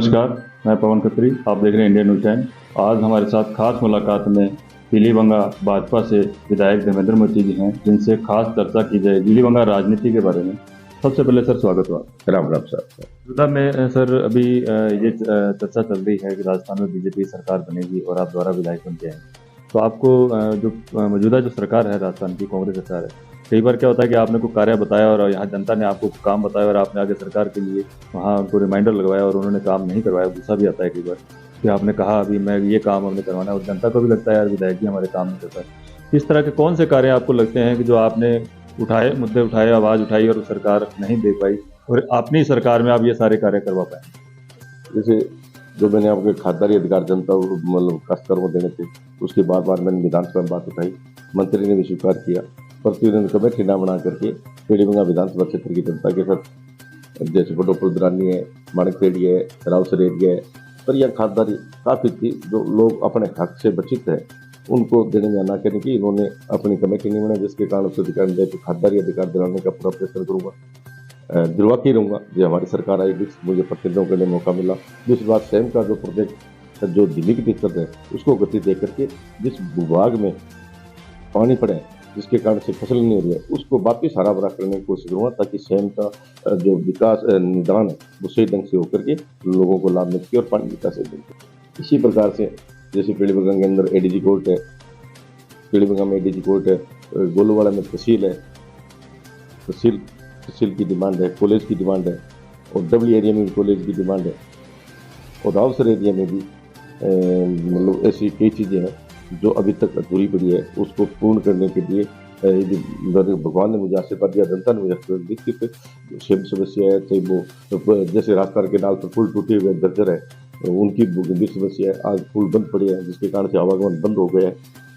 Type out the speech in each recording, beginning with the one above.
नमस्कार, मैं पवन खत्री। आप देख रहे हैं इंडियन न्यूज़ टाइम। आज हमारे साथ खास मुलाकात में पीलीभंगा भाजपा से विधायक धर्मेंद्र मोती जी हैं, जिनसे खास चर्चा की जाएगी पीलीभंगा राजनीति के बारे में। सबसे पहले सर स्वागत हुआ। राम राम सर। मौजूदा में सर अभी ये चर्चा चल रही है कि राजस्थान में बीजेपी सरकार बनेगी और आप द्वारा विधायक बन के आएंगे। तो आपको जो मौजूदा जो सरकार है राजस्थान की कांग्रेस सरकार है, कई बार क्या होता है कि आपने कोई कार्य बताया और यहाँ जनता ने आपको काम बताया और आपने आगे सरकार के लिए वहाँ उनको रिमाइंडर लगवाया और उन्होंने काम नहीं करवाया। गुस्सा भी आता है कई बार कि आपने कहा अभी मैं ये काम हमने करवाना है और जनता को भी लगता है यार विधायक जी हमारे काम नहीं करता है। इस तरह के कौन से कार्य आपको लगते हैं कि जो आपने उठाए, मुद्दे उठाए, आवाज़ उठाई और सरकार नहीं दे पाई और अपनी सरकार में आप ये सारे कार्य करवा पाए? जैसे जो मैंने आपके खासदारी अधिकार जनता मतलब काश्तकारों को देने थे, उसके बार मैंने विधानसभा में बात उठाई, मंत्री ने भी स्वीकार किया, पर उन्होंने कमेटी ना बना करके पीलीभंगा विधानसभा क्षेत्र की जनता के साथ जैसे बडोपुर दरानी है, माणिकपेड़ी है, रावसर एरिया है, पर यह खासदारी काफ़ी थी जो लोग अपने हक से वंचित है उनको देने में ना करने की इन्होंने अपनी कमेटी नहीं बनाई, जिसके कारण उस अधिकार में खासदारी अधिकार दिलाने का पूरा प्रयत्न करूँगा। दुर्भाग्य रहूँगा जो हमारी सरकार आएगी, मुझे प्रतिनिधियों के लिए मौका मिला। दूसरी बात, स्वयं का जो प्रोजेक्ट जो दिल्ली की दिक्कत है उसको गति दे करके जिस भूभाग में पानी पड़े जिसके कारण से फसल नहीं हो रही है उसको वापिस हरा भरा करने की कोशिश करूँगा, ताकि स्वयं का जो विकास निदान है वो सही ढंग से होकर के लोगों को लाभ मिल सके और पानी विकास मिल सके। इसी प्रकार से जैसे पीलीभंगा के अंदर एडीजी कोर्ट है, पीलीभंगा में एडीजी कोर्ट है, गोलूवाड़ा में तहसील है, तहसील की डिमांड है, कॉलेज की डिमांड है, और डब्ल्यू एरिया में भी कॉलेज की डिमांड है, और रावसर एरिया में भी मतलब ऐसी कई चीज़ें हैं जो अभी तक अधूरी पड़ी है। उसको पूर्ण करने के लिए भगवान ने मुझे आशीर्वाद दिया, जनता ने मुझे आशीर्वाद दी कि सेम समस्या है, चाहे वो जैसे राजस्थान के नाल पर पुल टूटे हुए दर्जर है, उनकी गंभीर समस्या है। आज पुल बंद पड़े हैं जिसके कारण से आवागमन बंद हो गया है।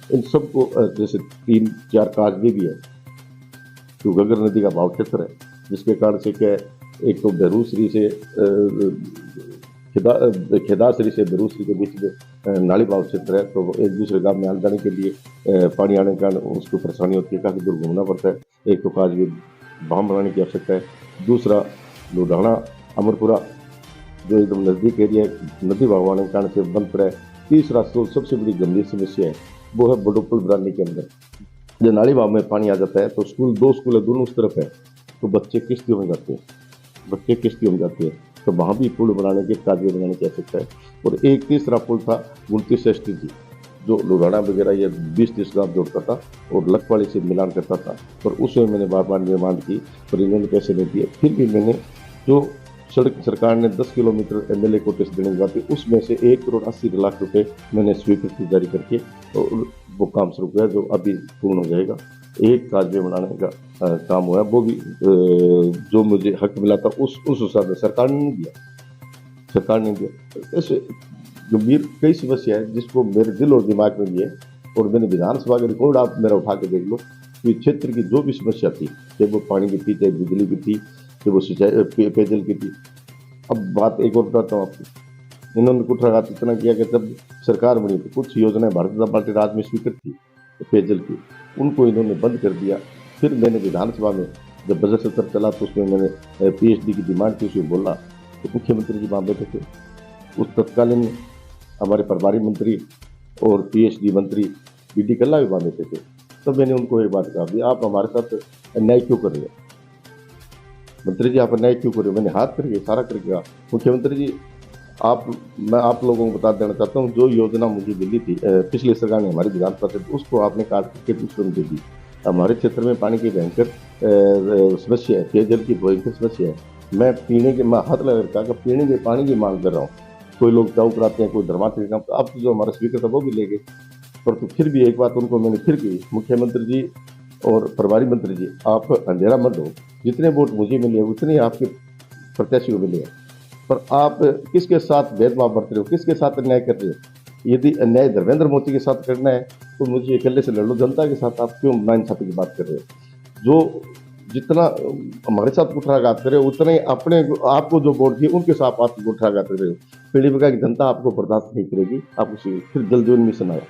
इन सबको जैसे 3-4 कागजे भी है, तो घग्गर नदी का भाव क्षेत्र है जिसके कारण से क्या है, एक तो बेरूसरी से खेदासरी से बेरूसरी के बीच में नाली भाव क्षेत्र है, तो एक दूसरे गांव में आने जाने के लिए पानी आने के कारण उसको परेशानी होती है, काफ़ी दूर घूमना पड़ता है। एक तो काजवी बाम बनाने की आवश्यकता है, दूसरा लुधियाना अमरपुरा जो एकदम नज़दीक एरिया नदी भाव आने के कारण से बंद पड़ा है। तीसरा तो सबसे बड़ी गंभीर समस्या है वो है बडोपुर बरानी के अंदर जब नाली भाव में पानी आ जाता है तो दो स्कूल है, दोनों उस तरफ है, तो बच्चे किश्तियों में जाते हैं, तो वहाँ भी पुल बनाने के काजवे बनाने की आवश्यकता है। और एक तीसरा पुल था 29 STG जो लुधियाना वगैरह ये 20-30 गाँव जोड़ता था और लखवाड़ी से मिलान करता था, पर उसमें मैंने बार निर्माण की, पर इन्होंने पैसे नहीं दिए। फिर भी मैंने जो सड़क सरकार ने 10 किलोमीटर MLA को टेस्ट देने की बात थी, उसमें से 1,80,00,000 रुपये मैंने स्वीकृति जारी करके और वो काम शुरू किया जो अभी पूर्ण हो जाएगा। एक काजवे बनाने का काम हुआ, वो भी जो मुझे हक मिला था उस हिसाब से सरकार ने नहीं दिया। ऐसे गंभीर कई समस्या है जिसको मेरे दिल और दिमाग में भी है, और मैंने विधानसभा का रिकॉर्ड आप मेरा उठा के देख लो कि क्षेत्र की जो भी समस्या थी, चाहे वो पानी की थी, चाहे बिजली की थी, चाहे वो सिंचाई पेयजल की थी। अब बात एक और बताता हूँ आपको, इन्होंने कुठाराघात इतना किया कि जब सरकार बनी तो कुछ योजनाएं भारतीय जनता पार्टी राज में स्वीकृत थी पेयजल की, उनको इन्होंने बंद कर दिया। फिर मैंने विधानसभा में जब बजट सत्र चला तो उसमें मैंने PhD की डिमांड की, उसमें बोला तो मुख्यमंत्री जी वहाँ बैठे थे, उस तत्कालीन हमारे प्रभारी मंत्री और PhD मंत्री BD कल्ला भी वहाँ बैठे थे। तब मैंने उनको एक बात कहा, भी आप हमारे साथ अन्याय क्यों कर रहे हो मंत्री जी, आप अन्याय क्यों कर रहे हो? मैंने हाथ करके इशारा करके कहा, मुख्यमंत्री जी मैं आप लोगों को बता देना चाहता हूँ, जो योजना मुझे मिली थी पिछले सरकार ने हमारी विधानसभा से, उसको आपने काट करके दूसरों को दे दी। हमारे क्षेत्र में पानी की भयंकर समस्या है, पेयजल की भयंकर समस्या है। मैं हाथ लगा रखा कि पीने के पानी की मांग कर रहा हूँ। कोई लोग चाव कराते हैं, कोई धर्मांतरी काम, तो अब जो हमारा स्पीकर था वो भी ले गए। पर तो फिर भी एक बात उनको मैंने फिर की, मुख्यमंत्री जी और प्रभारी मंत्री जी, आप अंधेरा मत हो, जितने वोट मुझे मिले उतने आपके प्रत्याशी को मिले हैं, पर आप किसके साथ भेदभाव बरत रहे हो, किसके साथ अन्याय कर रहे हो? यदि अन्याय धर्मेंद्र मोदी के साथ करना है तो मुझे अकेले से लड़ लो, जनता के साथ आप क्यों नाइंसाफी की बात कर रहे हो? जो जितना हमारे साथ कुठाराघात करे उतना ही अपने आपको जो वोट दिए उनके साथ आप कुठाराघात कर रहे हो। पीलीभंगा की जनता आपको बर्दाश्त नहीं करेगी। आप उसी फिर जल जीवन मिशन आया,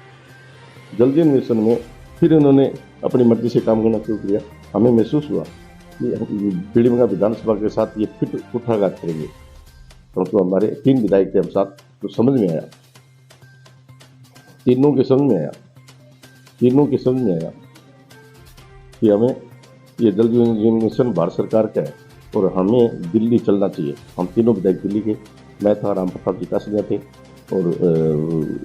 जल जीवन मिशन में फिर उन्होंने अपनी मर्जी से काम करना शुरू किया। हमें महसूस हुआ कि पीलीभंगा विधानसभा के साथ ये फिर कुठाराघात करेंगे, परंतु हमारे 3 विधायक थे हम साथ, तो समझ में आया, तीनों के समझ में आया कि हमें ये जल जीवन मिशन भारत सरकार का है और हमें दिल्ली चलना चाहिए। हम तीनों विधायक दिल्ली के, मैं था, राम प्रताप जी कासरिया थे और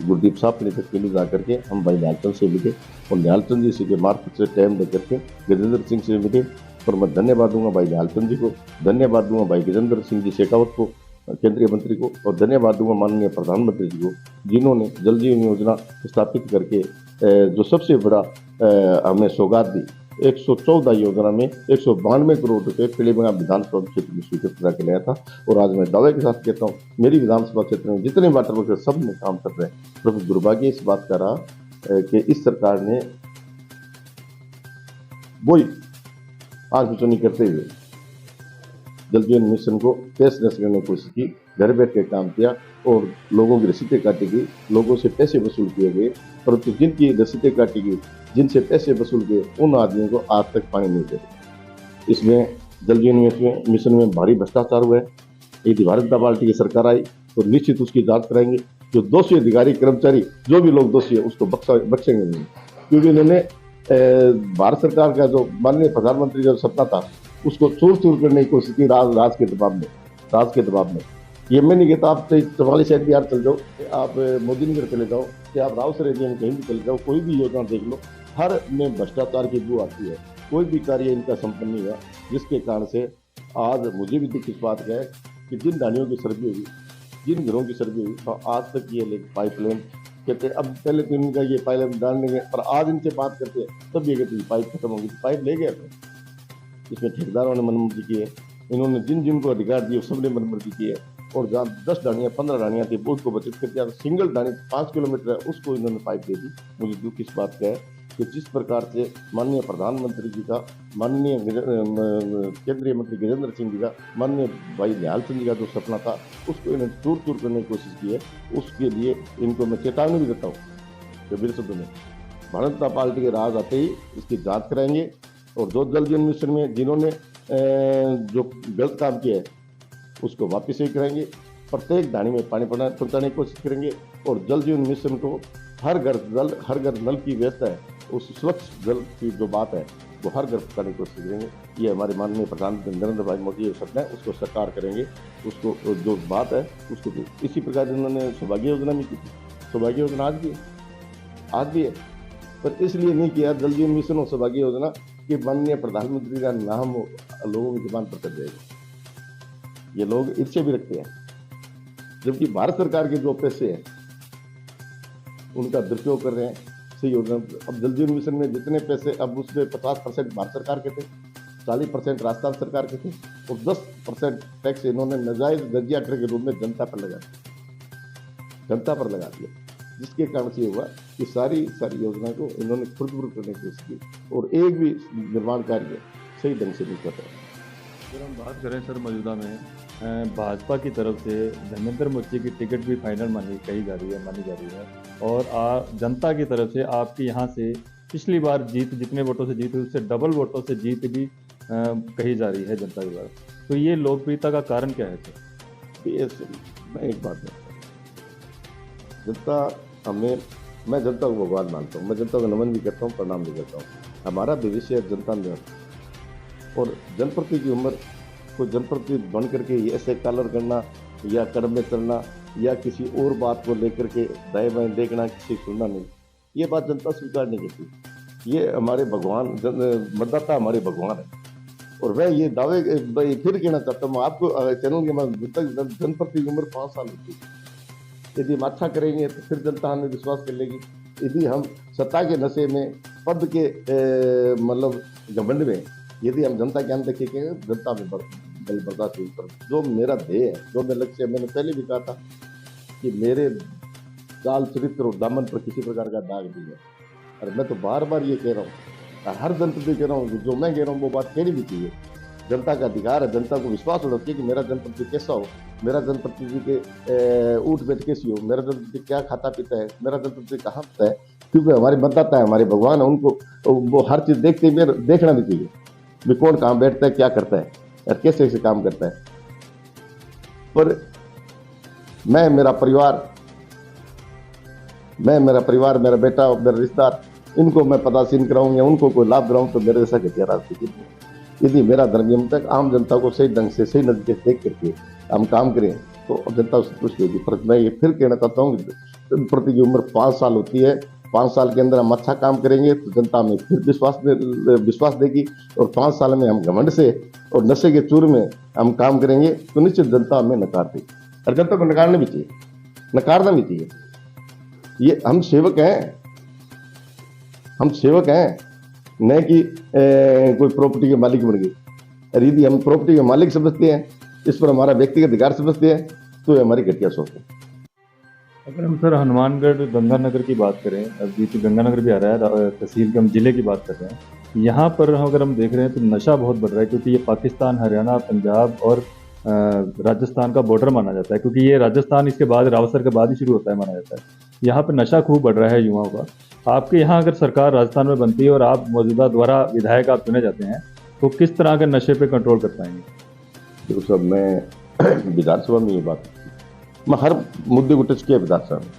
गुरदीप साहब ने दिल्ली जा करके हम भाई न्यालचंद से मिले और न्यालचंद जी के मार्फत से टाइम लेकर के गजेंद्र सिंह से मिले। और मैं धन्यवाद दूंगा भाई न्यालचंद जी को, धन्यवाद दूंगा भाई गजेंद्र सिंह जी शेखावत को, केंद्रीय मंत्री को, और धन्यवाद दूंगा माननीय प्रधानमंत्री जी को, जिन्होंने जल जीवन योजना स्थापित करके जो सबसे बड़ा हमें सौगात दी। 114 योजना में 192 करोड़ रुपए पीलीभीत विधानसभा क्षेत्र में स्वीकृत करा के लाया था। और आज मैं दावे के साथ कहता हूँ, मेरी विधानसभा क्षेत्र में जितने वाटर वर्कर सब में काम कर रहे हैं। परंतु दुर्भाग्य इस बात का रहा कि इस सरकार ने वही आंख करते हुए जल जीवन मिशन को तहस नहस करने की कोशिश की, घर बैठ के काम किया और लोगों की रसीदें काटी गई, लोगों से पैसे वसूल किए गए। परंतु जिनकी रसीदें काटी गई, जिनसे पैसे वसूल किए, उन आदमियों को आज तक पानी नहीं दे रहे। इसमें जल जीवन मिशन में भारी भ्रष्टाचार हुआ है। यदि भारतीय जनता पार्टी की सरकार आई तो निश्चित उसकी जांच कराएंगे। जो दोषी अधिकारी कर्मचारी, जो भी लोग दोषी है, उसको बख्शेंगे नहीं, क्योंकि उन्होंने भारत सरकार का जो माननीय प्रधानमंत्री का सपना था उसको चूर चूर करने की कोशिश की राज के दबाव में। ये मैं नहीं कहता आप 44 बिहार चल जाओ, आप मोदी नगर चले जाओ, कि आप रावसर एरिया में कहीं भी चले जाओ, कोई भी योजना देख लो, हर में भ्रष्टाचार की बू आती है। कोई भी कार्य इनका संपन्न नहीं हुआ, जिसके कारण से आज मुझे भी दुख इस बात का है कि जिन ढाणियों की सर्वे हुई, जिन घरों की सर्वे हुई, तो आज तक ये पाइपलाइन कहते अब पहले तो इनका ये पाइपलाइन डालने गए, पर आज इनसे बात करते हैं तब ये कहते पाइप खत्म होगी, पाइप ले गए। इसमें ठेकेदारों ने मनमर्जी की है, इन्होंने जिन जिनको अधिकार दिए सबने मनमर्जी की है। और जहाँ 10 ढाणियाँ 15 ढाणियाँ थी उसको बचत करके सिंगल ढाणी 5 किलोमीटर है उसको इन्होंने पाइप दे दी। मुझे दुख इस बात का है कि जिस प्रकार से माननीय प्रधानमंत्री जी का, माननीय केंद्रीय मंत्री गजेंद्र सिंह जी का, माननीय भाई न्यालचंद जी का जो सपना था उसको इन्होंने चूर चूर करने की कोशिश की है। उसके लिए इनको मैं चेतावनी भी देता हूँ कि मेरे शब्दों में भारतीय जनता पार्टी के राज आते ही इसकी जांच कराएंगे और जो जल जीवन मिशन में जिन्होंने जो गलत काम किया है उसको वापस ही कराएंगे। प्रत्येक ढाणी में पानी पहुंचाने की कोशिश करेंगे और जल जीवन मिशन को हर घर नल की व्यवस्था है, उस स्वच्छ जल की जो बात है वो हर घर पहुंचाने की कोशिश करेंगे। ये हमारे माननीय प्रधानमंत्री नरेंद्र भाई मोदी का सपना है, उसको साकार करेंगे। उसको जो बात है उसको इसी प्रकार उन्होंने सौभाग्य योजना में की थी। सौभाग्य योजना आज भी है, पर इसलिए नहीं किया जल जीवन मिशन और सौभाग्य योजना कि माननीय प्रधानमंत्री का नाम लोगों की जुबान पर चढ़ जाएगा। ये लोग इच्छा भी रखते हैं, जबकि भारत सरकार के जो पैसे हैं उनका दुरुपयोग कर रहे हैं सही योजना। अब जल जीवन मिशन में जितने पैसे, अब उसमें 50% भारत सरकार के थे, 40% राजस्थान सरकार के थे और 10% टैक्स इन्होंने नाजायज दर्जिया के रूप में जनता पर लगा दिया, जिसके कारण से हुआ कि सारी योजना को इन्होंने खुरदबुर करने की कोशिश की और एक भी निर्माण कार्य सही ढंग से नहीं कर रहे। अगर हम बात करें सर, मौजूदा में भाजपा की तरफ से धर्मेंद्र मोर्चे की टिकट भी फाइनल मानी जा रही है और जनता की तरफ से आपके यहाँ से पिछली बार जीत, जितने वोटों से जीत हुई उससे डबल वोटों से जीत भी कही जा रही है जनता के द्वारा। तो ये लोकप्रियता का कारण क्या है सर? मैं एक बात है, मैं जनता को भगवान मानता हूँ, मैं जनता को नमन भी करता हूँ, प्रणाम भी करता हूँ। हमारा भविष्य जनता में और जनप्रति की उम्र को जनप्रति बन करके ऐसे कलर करना या कदम में चलना या किसी और बात को लेकर के दाएं बाएं देखना, किसी सुनना नहीं, ये बात जनता स्वीकार नहीं करती। ये हमारे भगवान, मतदाता हमारे भगवान है। और मैं ये दावे फिर कहना चाहता हूँ आपको चैनल के माध्यम, जनप्रति की उम्र 5 साल होती है। यदि हम अच्छा करेंगे तो फिर जनता हमें विश्वास कर लेगी। यदि हम सत्ता के नशे में, पद के मतलब घमंड में यदि हम जनता के अंदर देखेंगे, जनता में बल बर्दाश्त नहीं कर। जो मेरा ध्येय है, जो मेरा लक्ष्य है, मैंने पहले भी कहा था कि मेरे चाल चरित्र और दामन पर किसी प्रकार का दाग नहीं है। और मैं तो बार बार ये कह रहा हूँ, हर जनप्रति कह रहा हूँ, जो मैं कह रहा हूँ वो बात कहनी भी चाहिए। जनता का अधिकार है, जनता को विश्वास होना चाहिए कि मेरा जनप्रतिनिधि कैसा हो, मेरा जनप्रतिनिधि के उठ बैठ कैसी हो, मेरा जनप्रतिनिधि क्या खाता पीता है, मेरा जनप्रतिनिधि कहाँ होता है। क्योंकि हमारे मतदाता है, हमारे भगवान है, उनको वो हर चीज़ देखते हुए देखना भी चाहिए भी कौन कहाँ बैठता है, क्या करता है और कैसे काम करता है। पर मैं, मेरा परिवार, मेरा बेटा, मेरा रिश्तेदार, इनको मैं पदासीन कराऊं या उनको कोई लाभ दिलाऊं तो मेरे जैसा घटिया राजनीति नहीं है। यदि मेरा धर्म यम तक आम जनता को सही ढंग से, सही नजरिए से देख करके हम काम करें तो जनता संतुष्ट होगी। पर मैं ये फिर कहना चाहता हूँ कि प्रति की उम्र 5 साल होती है, 5 साल के अंदर हम अच्छा काम करेंगे तो जनता हमें फिर विश्वास देगी, और 5 साल में हम घमंड से और नशे के चूर में हम काम करेंगे तो निश्चित जनता हमें नकार देगी। और जनता को नकारना भी चाहिए, नकारना भी चाहिए। ये हम सेवक हैं, न कि कोई प्रॉपर्टी के मालिक बन गए। और यदि हम प्रॉपर्टी के मालिक समझते हैं, इस पर हमारा व्यक्तिगत अधिकार समझते हैं, तो ये हमारी घटिया सोच है। अगर हम सर हनुमानगढ़ गंगानगर की बात करें, अभी तो गंगानगर भी आ रहा है, तहसील के हम जिले की बात कर रहे हैं, यहाँ पर अगर हम देख रहे हैं तो नशा बहुत बढ़ रहा है, क्योंकि ये पाकिस्तान, हरियाणा, पंजाब और राजस्थान का बॉर्डर माना जाता है, क्योंकि ये राजस्थान इसके बाद रावसर के बाद ही शुरू होता है माना जाता है। यहाँ पर नशा खूब बढ़ रहा है युवाओं का। आपके यहाँ अगर सरकार राजस्थान में बनती है और आप मौजूदा द्वारा विधायक आप चुने जाते हैं, तो किस तरह के नशे पे कंट्रोल कर पाएंगे? देखो साहब, मैं विधानसभा में ये बात, मैं हर मुद्दे को टच किया विधानसभा में,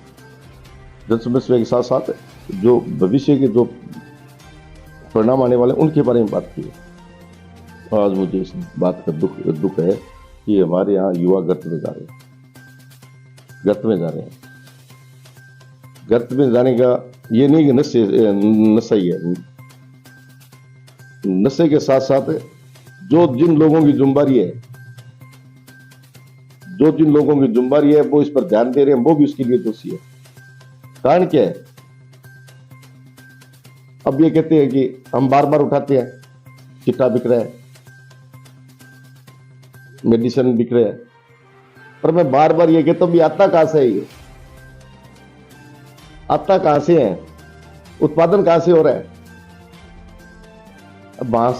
जन समस्या के साथ साथ जो भविष्य के जो परिणाम आने वाले उनके बारे में बात की। आज मुझे इस बात का दुख है कि हमारे यहाँ युवा गर्त में जा रहे हैं। गर्त में जाने का ये नहीं कि नशा ही है। नशे के साथ साथ जिन लोगों की जुम्बारी है वो इस पर ध्यान दे रहे हैं, वो भी उसके लिए दोषी है। कारण क्या है? अब ये कहते हैं कि हम बार बार उठाते हैं, चिट्टा बिक रहा है, मेडिसिन बिक रहे हैं, पर मैं बार बार ये कहता हूं भी आता कहां से है? ये आता कहां से है? उत्पादन कहां से हो रहा है? अब वहां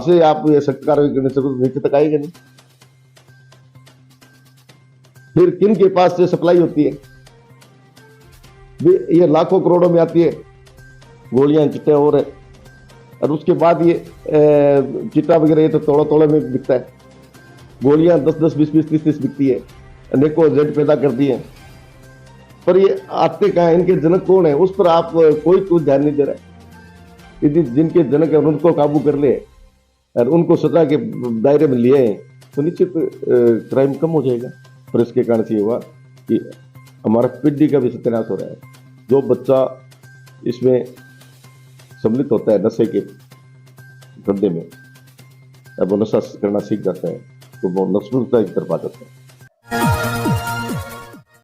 से आप ये सख्त कार्रवाई करने से नीचे तक आएगा नहीं। फिर किन के पास से सप्लाई होती है? ये लाखों करोड़ों में आती है गोलियां, चिट्टे हो रहे, और उसके बाद ये चिट्टा वगैरह ये तो तोड़े में बिकता है। गोलियां 10-10, 20-20, 30-30 बिकती है, अनेकों एजेंट पैदा करती है। पर ये आते कहां हैं? इनके जनक कौन है? उस पर आप कोई ध्यान नहीं दे रहा है। यदि जिनके जनक है उनको काबू कर ले और उनको सजा के दायरे में लिए तो निश्चित क्राइम कम हो जाएगा। पर इसके कारण से ये हुआ कि हमारा पीढ़ी का भी सत्यानाश हो रहा है। जो बच्चा इसमें सम्मिलित होता है नशे के धंधे में, अब वो नशा करना सीख जाता है तो वो नस्लता की तरफ आ जाता है।